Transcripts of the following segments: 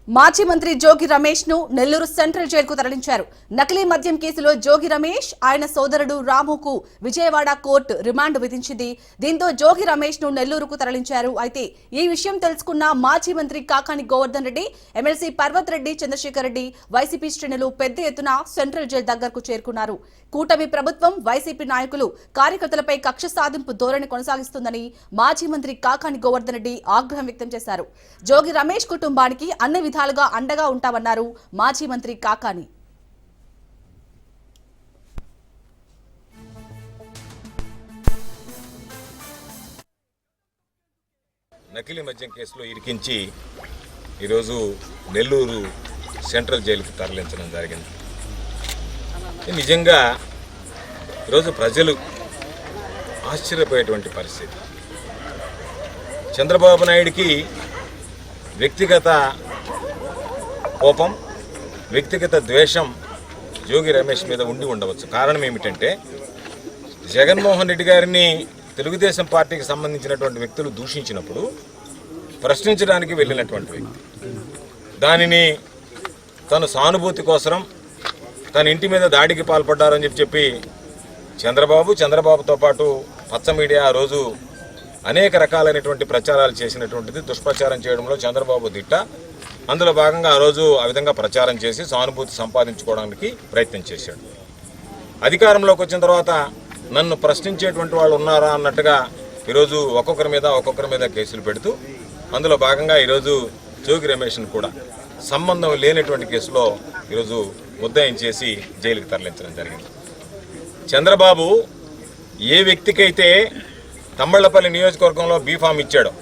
మాజీ మంత్రి జోగి రమేష్ ను నెల్లూరు సెంట్రల్ జైలుకు తరలించారు. నకిలీ మద్యం కేసులో జోగి రమేష్, ఆయన సోదరుడు రాముకు విజయవాడ కోర్టు రిమాండ్ విధించింది. దీంతో జోగి రమేష్ ను నెల్లూరుకు తరలించారు. అయితే ఈ విషయం తెలుసుకున్న మాజీ మంత్రి కాకాని గోవర్ధన్ రెడ్డి, ఎమ్మెల్సీ పర్వత్ రెడ్డి, చంద్రశేఖర్ రెడ్డి, వైసీపీ శ్రేణులు పెద్ద ఎత్తున సెంట్రల్ జైలు దగ్గరకు చేరుకున్నారు. కూటమి ప్రభుత్వం వైసీపీ నాయకులు కార్యకర్తలపై కక్ష సాధింపు ధోరణి కొనసాగిస్తుందని మాజీ మంత్రి కాకాని గోవర్ధన్ రెడ్డి ఆగ్రహం వ్యక్తం చేశారు. జోగి రమేష్ కుటుంబానికి అన్ని విధాలుగా అండగా ఉంటామన్నారు మాజీ మంత్రి కాకాని. నకిలీ మద్యం కేసులో ఇరికించి ఈరోజు నెల్లూరు సెంట్రల్ జైలుకు తరలించడం జరిగింది. నిజంగా ఈరోజు ప్రజలు ఆశ్చర్యపోయేటువంటి పరిస్థితి. చంద్రబాబు నాయుడికి వ్యక్తిగత కోపం, వ్యక్తిగత ద్వేషం జోగి రమేష్ మీద ఉండి ఉండవచ్చు. కారణం ఏమిటంటే, జగన్మోహన్ రెడ్డి గారిని తెలుగుదేశం పార్టీకి సంబంధించినటువంటి వ్యక్తులు దూషించినప్పుడు ప్రశ్నించడానికి వెళ్ళినటువంటి వ్యక్తి, దానిని తను సానుభూతి కోసం తన ఇంటి మీద దాడికి పాల్పడ్డారని చెప్పి చంద్రబాబుతో పాటు పచ్చ మీడియా ఆ రోజు అనేక రకాలైనటువంటి ప్రచారాలు చేసినటువంటిది. దుష్ప్రచారం చేయడంలో చంద్రబాబు దిట్ట. అందులో భాగంగా ఆ రోజు ఆ విధంగా ప్రచారం చేసి సానుభూతి సంపాదించుకోవడానికి ప్రయత్నం చేశాడు. అధికారంలోకి వచ్చిన తర్వాత నన్ను ప్రశ్నించేటువంటి వాళ్ళు ఉన్నారా అన్నట్టుగా ఈరోజు ఒక్కొక్కరి మీద కేసులు పెడుతూ, అందులో భాగంగా ఈరోజు జోగి రమేష్ను కూడా సంబంధం లేనటువంటి కేసులో ఈరోజు ముద్దాయిం చేసి జైలుకి తరలించడం జరిగింది. చంద్రబాబు ఏ వ్యక్తికైతే తమ్మళ్లపల్లి నియోజకవర్గంలో బీఫామ్ ఇచ్చాడో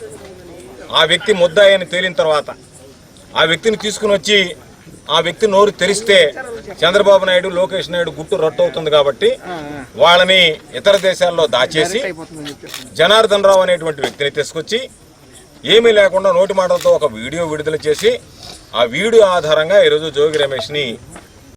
ఆ వ్యక్తి ముద్దాయి అని తేలిన తర్వాత ఆ వ్యక్తిని తీసుకుని వచ్చి ఆ వ్యక్తి నోరు తెరిస్తే చంద్రబాబు నాయుడు, లోకేష్ నాయుడు గుట్టు రట్టవుతుంది కాబట్టి వాళ్ళని ఇతర దేశాల్లో దాచేసి జనార్దన్ రావు అనేటువంటి వ్యక్తిని తీసుకొచ్చి ఏమీ లేకుండా నోటి మాటలతో ఒక వీడియో విడుదల చేసి ఆ వీడియో ఆధారంగా ఈరోజు జోగి రమేష్ని